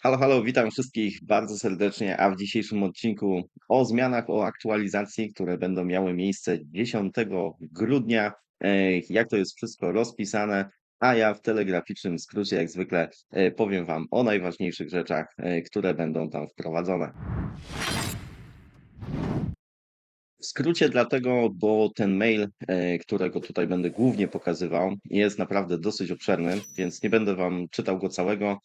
Halo, halo, witam wszystkich bardzo serdecznie, a w dzisiejszym odcinku o zmianach, o aktualizacji, które będą miały miejsce 10 grudnia, jak to jest wszystko rozpisane, a ja w telegraficznym skrócie, jak zwykle, powiem Wam o najważniejszych rzeczach, które będą tam wprowadzone. W skrócie dlatego, bo ten mail, którego tutaj będę głównie pokazywał, jest naprawdę dosyć obszerny, więc nie będę wam czytał go całego,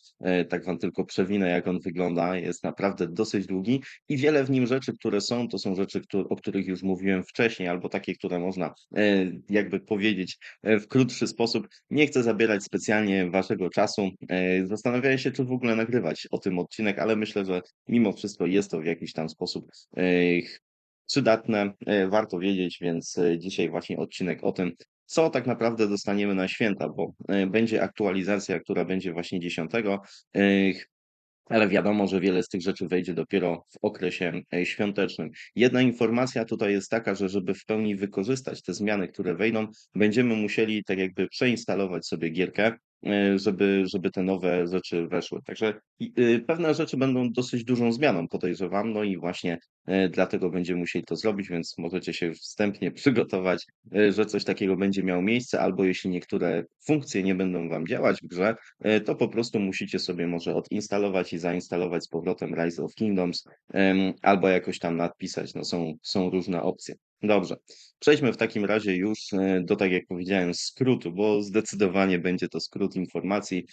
tak wam tylko przewinę, jak on wygląda. Jest naprawdę dosyć długi i wiele w nim rzeczy, które są, to są rzeczy, o których już mówiłem wcześniej, albo takie, które można, jakby powiedzieć, w krótszy sposób. Nie chcę zabierać specjalnie waszego czasu. Zastanawiałem się, czy w ogóle nagrywać o tym odcinek, ale myślę, że mimo wszystko jest to w jakiś tam sposób e, przydatne, warto wiedzieć, więc dzisiaj właśnie odcinek o tym, co tak naprawdę dostaniemy na święta, bo będzie aktualizacja, która będzie właśnie 10, e, ale wiadomo, że wiele z tych rzeczy wejdzie dopiero w okresie świątecznym. Jedna informacja tutaj jest taka, że żeby w pełni wykorzystać te zmiany, które wejdą, będziemy musieli tak jakby przeinstalować sobie gierkę, żeby te nowe rzeczy weszły. Także pewne rzeczy będą dosyć dużą zmianą, podejrzewam, no i właśnie dlatego będziemy musieli to zrobić, więc możecie się już wstępnie przygotować, że coś takiego będzie miało miejsce, albo jeśli niektóre funkcje nie będą Wam działać w grze, to po prostu musicie sobie może odinstalować i zainstalować z powrotem Rise of Kingdoms, albo jakoś tam nadpisać. No są różne opcje. Dobrze, przejdźmy w takim razie już do, tak jak powiedziałem, skrótu, bo zdecydowanie będzie to skrót informacji,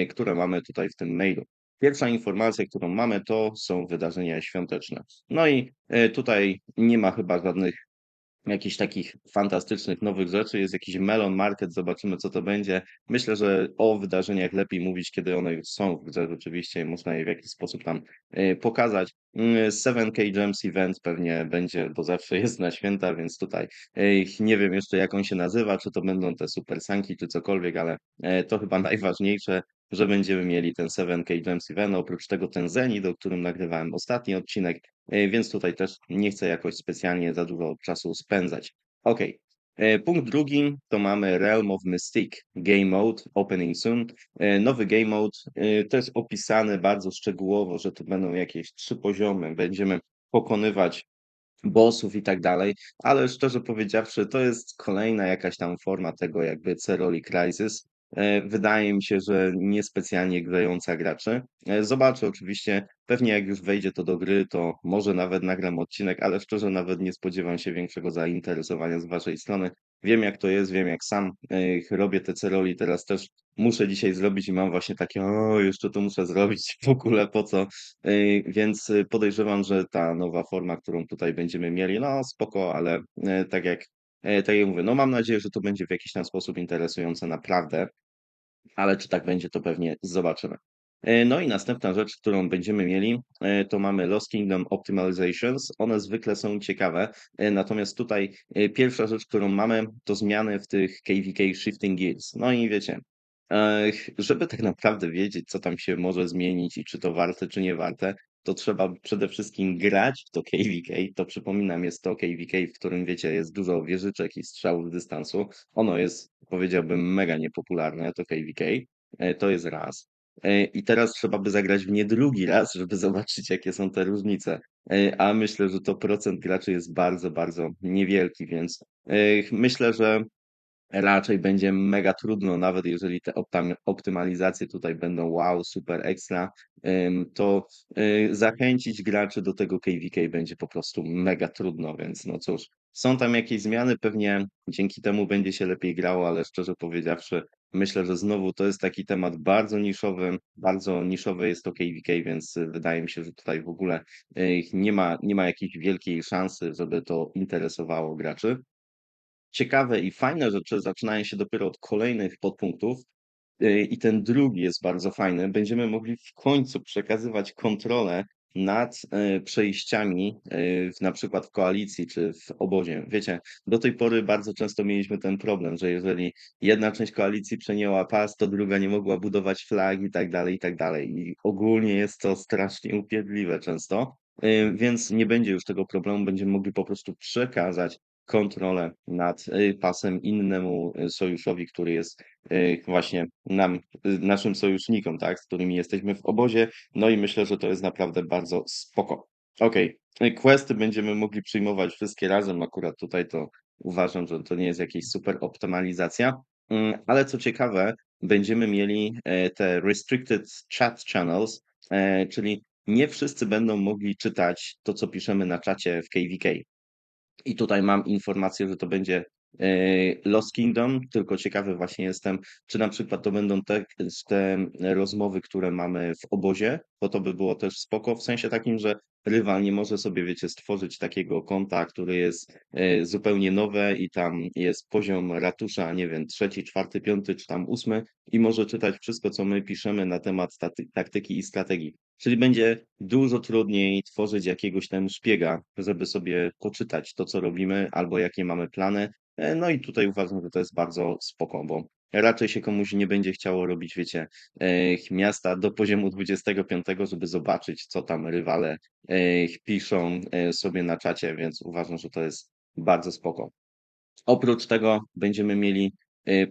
które mamy tutaj w tym mailu. Pierwsza informacja, którą mamy, to są wydarzenia świąteczne. No i tutaj nie ma chyba żadnych jakichś takich fantastycznych nowych rzeczy. Jest jakiś Melon Market, zobaczymy co to będzie. Myślę, że o wydarzeniach lepiej mówić, kiedy one już są w grze rzeczywiście i można je w jakiś sposób tam pokazać. 7K Gems Event pewnie będzie, bo zawsze jest na święta, więc tutaj nie wiem jeszcze jak on się nazywa, czy to będą te super sanki, czy cokolwiek, ale to chyba najważniejsze, że będziemy mieli ten 7K Gems Event, oprócz tego ten Zenit, o którym nagrywałem ostatni odcinek, więc tutaj też nie chcę jakoś specjalnie za dużo czasu spędzać. Ok. Punkt drugi to mamy Realm of Mystique Game Mode Opening Soon. Nowy Game Mode też opisany bardzo szczegółowo, że to będą jakieś 3 poziomy. Będziemy pokonywać bossów i tak dalej, ale szczerze powiedziawszy, to jest kolejna jakaś tam forma tego jakby Ceroli Crisis. Wydaje mi się, że niespecjalnie grająca graczy. Zobaczę oczywiście, pewnie jak już wejdzie to do gry, to może nawet nagram odcinek, ale szczerze nawet nie spodziewam się większego zainteresowania z waszej strony. Wiem jak to jest, wiem jak sam robię te Ceroli, teraz też muszę dzisiaj zrobić i mam właśnie takie, o, jeszcze to muszę zrobić, w ogóle po co? Więc podejrzewam, że ta nowa forma, którą tutaj będziemy mieli, no spoko, ale tak jak mówię, no mam nadzieję, że to będzie w jakiś tam sposób interesujące naprawdę, ale czy tak będzie, to pewnie zobaczymy. No i następna rzecz, którą będziemy mieli, to mamy Lost Kingdom Optimizations. One zwykle są ciekawe, natomiast tutaj pierwsza rzecz, którą mamy, to zmiany w tych KVK Shifting Gears. No i wiecie, żeby tak naprawdę wiedzieć, co tam się może zmienić i czy to warte, czy nie warte, to trzeba przede wszystkim grać w to KVK. To przypominam, jest to KVK, w którym wiecie, jest dużo wieżyczek i strzałów z dystansu. Ono jest, powiedziałbym, mega niepopularne, to KVK. To jest raz. I teraz trzeba by zagrać w nie drugi raz, żeby zobaczyć, jakie są te różnice. A myślę, że to procent graczy jest bardzo, bardzo niewielki, więc myślę, że raczej będzie mega trudno, nawet jeżeli te optymalizacje tutaj będą wow, super ekstra, to zachęcić graczy do tego KVK będzie po prostu mega trudno, więc no cóż, są tam jakieś zmiany, pewnie dzięki temu będzie się lepiej grało, ale szczerze powiedziawszy, myślę, że znowu to jest taki temat bardzo niszowe jest to KVK, więc wydaje mi się, że tutaj w ogóle nie ma jakiejś wielkiej szansy, żeby to interesowało graczy. Ciekawe i fajne rzeczy zaczynają się dopiero od kolejnych podpunktów. I ten drugi jest bardzo fajny. Będziemy mogli w końcu przekazywać kontrolę nad przejściami, na przykład w koalicji czy w obozie. Wiecie, do tej pory bardzo często mieliśmy ten problem, że jeżeli jedna część koalicji przejęła pas, to druga nie mogła budować flag i tak dalej, i tak dalej. I ogólnie jest to strasznie upierdliwe często. Więc nie będzie już tego problemu, będziemy mogli po prostu przekazać kontrolę nad pasem innemu sojuszowi, który jest właśnie naszym sojusznikom, tak, z którymi jesteśmy w obozie. No i myślę, że to jest naprawdę bardzo spoko. Okej, questy będziemy mogli przyjmować wszystkie razem. Akurat tutaj to uważam, że to nie jest jakaś super optymalizacja. Ale co ciekawe, będziemy mieli te restricted chat channels, czyli nie wszyscy będą mogli czytać to, co piszemy na czacie w KVK. I tutaj mam informację, że to będzie Lost Kingdom, tylko ciekawy właśnie jestem, czy na przykład to będą te rozmowy, które mamy w obozie, bo to by było też spoko, w sensie takim, że rywal nie może sobie, wiecie, stworzyć takiego konta, który jest zupełnie nowe i tam jest poziom ratusza, nie wiem, trzeci, czwarty, piąty, czy tam ósmy i może czytać wszystko, co my piszemy na temat taktyki i strategii. Czyli będzie dużo trudniej tworzyć jakiegoś tam szpiega, żeby sobie poczytać to, co robimy, albo jakie mamy plany. No i tutaj uważam, że to jest bardzo spoko, bo raczej się komuś nie będzie chciało robić, wiecie, miasta do poziomu 25, żeby zobaczyć, co tam rywale piszą sobie na czacie, więc uważam, że to jest bardzo spoko. Oprócz tego będziemy mieli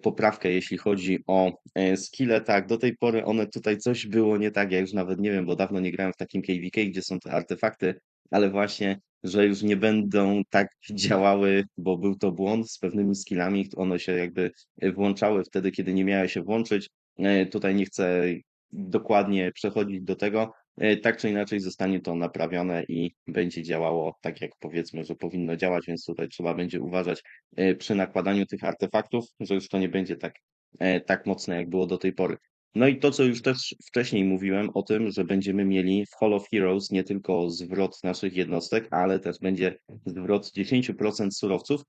poprawkę, jeśli chodzi o skille. Tak, do tej pory one tutaj coś było nie tak, ja już nawet nie wiem, bo dawno nie grałem w takim KVK, gdzie są te artefakty, ale właśnie, że już nie będą tak działały, bo był to błąd z pewnymi skillami, one się jakby włączały wtedy, kiedy nie miały się włączyć. Tutaj nie chcę dokładnie przechodzić do tego. Tak czy inaczej zostanie to naprawione i będzie działało tak, jak powiedzmy, że powinno działać, więc tutaj trzeba będzie uważać przy nakładaniu tych artefaktów, że już to nie będzie tak mocne, jak było do tej pory. No i to, co już też wcześniej mówiłem o tym, że będziemy mieli w Hall of Heroes nie tylko zwrot naszych jednostek, ale też będzie zwrot 10% surowców,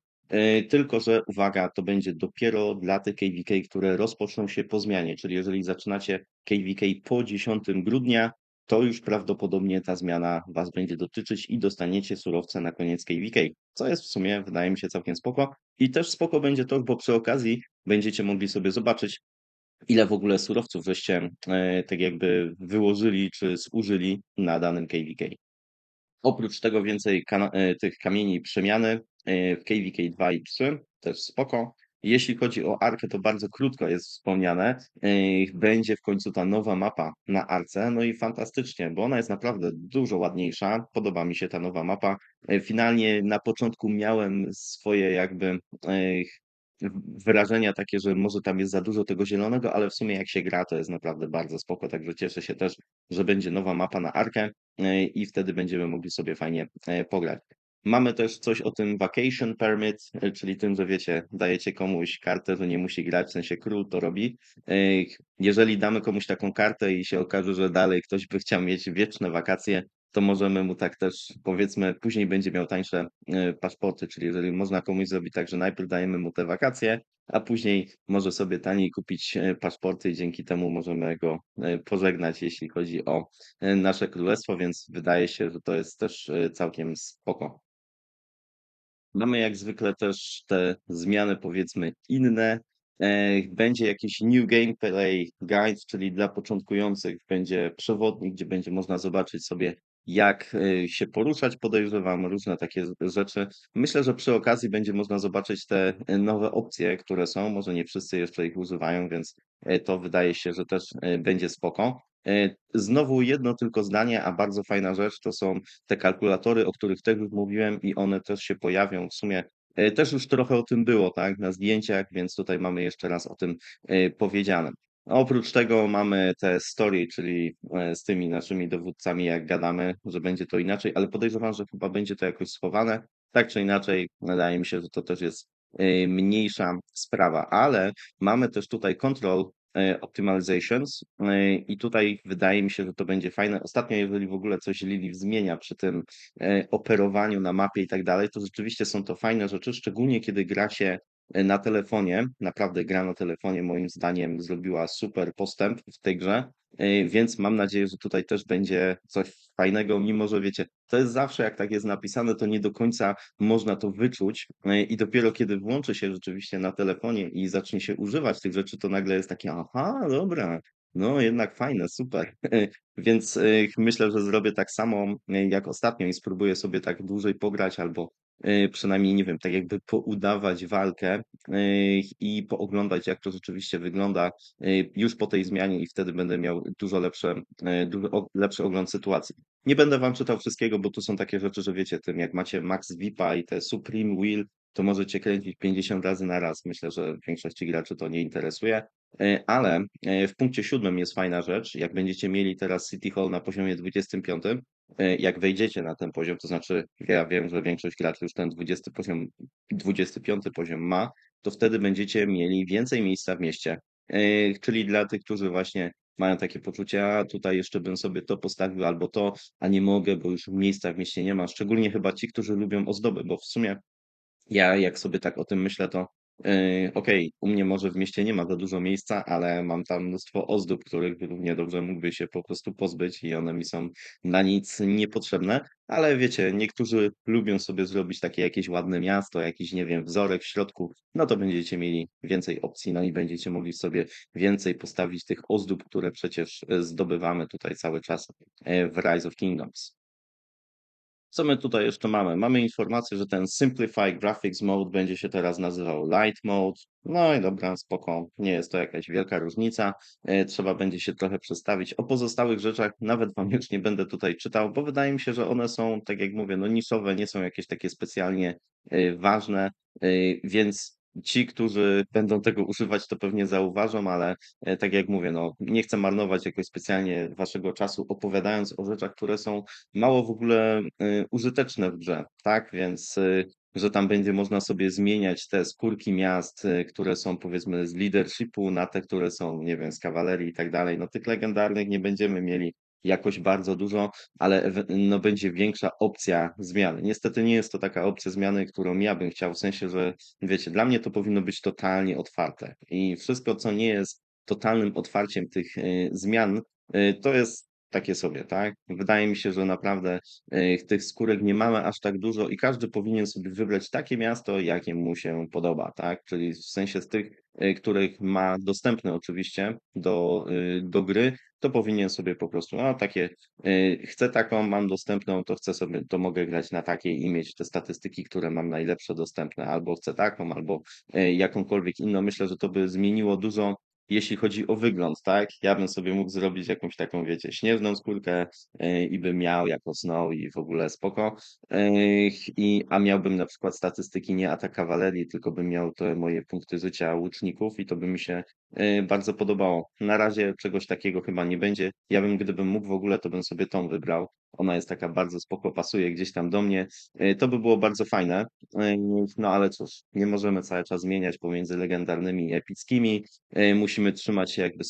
tylko że uwaga, to będzie dopiero dla tych KVK, które rozpoczną się po zmianie, czyli jeżeli zaczynacie KVK po 10 grudnia, to już prawdopodobnie ta zmiana Was będzie dotyczyć i dostaniecie surowce na koniec KVK, co jest w sumie, wydaje mi się, całkiem spoko. I też spoko będzie to, bo przy okazji będziecie mogli sobie zobaczyć, ile w ogóle surowców żeście tak jakby wyłożyli czy zużyli na danym KVK. Oprócz tego więcej tych kamieni przemiany w KVK 2 i 3, też spoko. Jeśli chodzi o Arkę, to bardzo krótko jest wspomniane. Będzie w końcu ta nowa mapa na Arce, no i fantastycznie, bo ona jest naprawdę dużo ładniejsza. Podoba mi się ta nowa mapa. Finalnie na początku miałem swoje jakby wrażenia takie, że może tam jest za dużo tego zielonego, ale w sumie jak się gra, to jest naprawdę bardzo spoko, także cieszę się też, że będzie nowa mapa na Arkę i wtedy będziemy mogli sobie fajnie pograć. Mamy też coś o tym vacation permit, czyli tym, że wiecie, dajecie komuś kartę, że nie musi grać, w sensie król to robi. E, Jeżeli damy komuś taką kartę i się okaże, że dalej ktoś by chciał mieć wieczne wakacje, to możemy mu tak też, powiedzmy, później będzie miał tańsze paszporty, czyli jeżeli można komuś zrobić tak, że najpierw dajemy mu te wakacje, a później może sobie taniej kupić paszporty i dzięki temu możemy go pożegnać, jeśli chodzi o nasze królestwo, więc wydaje się, że to jest też całkiem spoko. Mamy jak zwykle też te zmiany, powiedzmy, inne. Będzie jakiś New Gameplay Guide, czyli dla początkujących będzie przewodnik, gdzie będzie można zobaczyć sobie, jak się poruszać. Podejrzewam różne takie rzeczy. Myślę, że przy okazji będzie można zobaczyć te nowe opcje, które są. Może nie wszyscy jeszcze ich używają, więc to wydaje się, że też będzie spoko. Znowu jedno tylko zdanie, a bardzo fajna rzecz to są te kalkulatory, o których też już mówiłem i one też się pojawią. W sumie też już trochę o tym było, tak, na zdjęciach, więc tutaj mamy jeszcze raz o tym powiedziane. Oprócz tego mamy te story, czyli z tymi naszymi dowódcami, jak gadamy, że będzie to inaczej, ale podejrzewam, że chyba będzie to jakoś schowane. Tak czy inaczej, wydaje mi się, że to też jest mniejsza sprawa, ale mamy też tutaj control optimizations i tutaj wydaje mi się, że to będzie fajne. Ostatnio, jeżeli w ogóle coś Lilith zmienia przy tym operowaniu na mapie i tak dalej, to rzeczywiście są to fajne rzeczy, szczególnie kiedy gra się na telefonie. Naprawdę gra na telefonie moim zdaniem zrobiła super postęp w tej grze, więc mam nadzieję, że tutaj też będzie coś fajnego, mimo że wiecie, to jest zawsze jak tak jest napisane, to nie do końca można to wyczuć i dopiero kiedy włączy się rzeczywiście na telefonie i zacznie się używać tych rzeczy, to nagle jest takie, aha, dobra, no jednak fajne, super. Więc myślę, że zrobię tak samo jak ostatnio i spróbuję sobie tak dłużej pograć albo przynajmniej, nie wiem, tak jakby poudawać walkę, i pooglądać, jak to rzeczywiście wygląda, już po tej zmianie i wtedy będę miał dużo lepszy ogląd sytuacji. Nie będę wam czytał wszystkiego, bo tu są takie rzeczy, że wiecie, tym jak macie Max VIPa i te Supreme Wheel, to możecie kręcić 50 razy na raz. Myślę, że większości graczy to nie interesuje. Ale w punkcie 7 jest fajna rzecz. Jak będziecie mieli teraz City Hall na poziomie 25, jak wejdziecie na ten poziom, to znaczy ja wiem, że większość graczy już ten 25 poziom ma, to wtedy będziecie mieli więcej miejsca w mieście. Czyli dla tych, którzy właśnie mają takie poczucie, a tutaj jeszcze bym sobie to postawił albo to, a nie mogę, bo już miejsca w mieście nie ma. Szczególnie chyba ci, którzy lubią ozdoby, bo w sumie ja jak sobie tak o tym myślę, to okej, u mnie może w mieście nie ma za dużo miejsca, ale mam tam mnóstwo ozdób, których równie dobrze mógłby się po prostu pozbyć i one mi są na nic niepotrzebne. Ale wiecie, niektórzy lubią sobie zrobić takie jakieś ładne miasto, jakiś, nie wiem, wzorek w środku, no to będziecie mieli więcej opcji, no i będziecie mogli sobie więcej postawić tych ozdób, które przecież zdobywamy tutaj cały czas w Rise of Kingdoms. Co my tutaj jeszcze mamy? Mamy informację, że ten Simplify Graphics Mode będzie się teraz nazywał Light Mode. No i dobra, spoko, nie jest to jakaś wielka różnica. Trzeba będzie się trochę przestawić. O pozostałych rzeczach nawet wam już nie będę tutaj czytał, bo wydaje mi się, że one są, tak jak mówię, no niszowe, nie są jakieś takie specjalnie ważne, więc ci, którzy będą tego używać, to pewnie zauważą, ale tak jak mówię, no nie chcę marnować jakoś specjalnie waszego czasu opowiadając o rzeczach, które są mało w ogóle użyteczne w grze, tak? Więc że tam będzie można sobie zmieniać te skórki miast, które są powiedzmy z leadershipu na te, które są, nie wiem, z kawalerii i tak dalej. No tych legendarnych nie będziemy mieli jakoś bardzo dużo, ale no, będzie większa opcja zmiany. Niestety nie jest to taka opcja zmiany, którą ja bym chciał, w sensie, że wiecie, dla mnie to powinno być totalnie otwarte i wszystko, co nie jest totalnym otwarciem tych zmian, to jest takie sobie, tak? Wydaje mi się, że naprawdę tych skórek nie mamy aż tak dużo i każdy powinien sobie wybrać takie miasto, jakie mu się podoba, tak? Czyli w sensie z tych, których ma dostępne oczywiście do gry, to powinien sobie po prostu, no takie, chcę taką, mam dostępną, to chcę sobie, to mogę grać na takiej i mieć te statystyki, które mam najlepsze dostępne, albo chcę taką, albo jakąkolwiek inną. Myślę, że to by zmieniło dużo jeśli chodzi o wygląd, tak? Ja bym sobie mógł zrobić jakąś taką, wiecie, śnieżną skórkę i bym miał jako snow i w ogóle spoko. A miałbym na przykład statystyki nie atak kawalerii, tylko bym miał te moje punkty życia łuczników i to by mi się bardzo podobało. Na razie czegoś takiego chyba nie będzie. Ja bym, gdybym mógł w ogóle, to bym sobie tą wybrał. Ona jest taka bardzo spoko, pasuje gdzieś tam do mnie. To by było bardzo fajne. No ale cóż, nie możemy cały czas zmieniać pomiędzy legendarnymi i epickimi. Musimy trzymać się jakby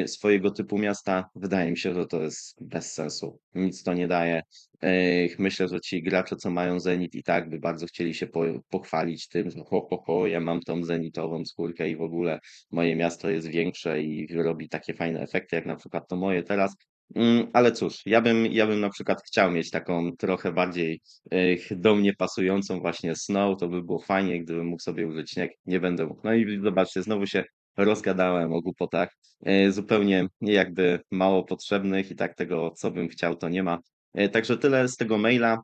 swojego typu miasta. Wydaje mi się, że to jest bez sensu. Nic to nie daje. Myślę, że ci gracze, co mają Zenit i tak by bardzo chcieli się pochwalić tym, że ja mam tą zenitową skórkę i w ogóle moje miasto jest większe i robi takie fajne efekty, jak na przykład to moje teraz. Ale cóż, ja bym na przykład chciał mieć taką trochę bardziej do mnie pasującą właśnie Snow, to by było fajnie, gdybym mógł sobie użyć śnieg, nie będę mógł. No i zobaczcie, znowu się rozgadałem o głupotach, zupełnie jakby mało potrzebnych i tak tego, co bym chciał, to nie ma. Także tyle z tego maila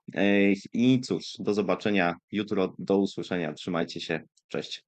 i cóż, do zobaczenia jutro, do usłyszenia, trzymajcie się, cześć.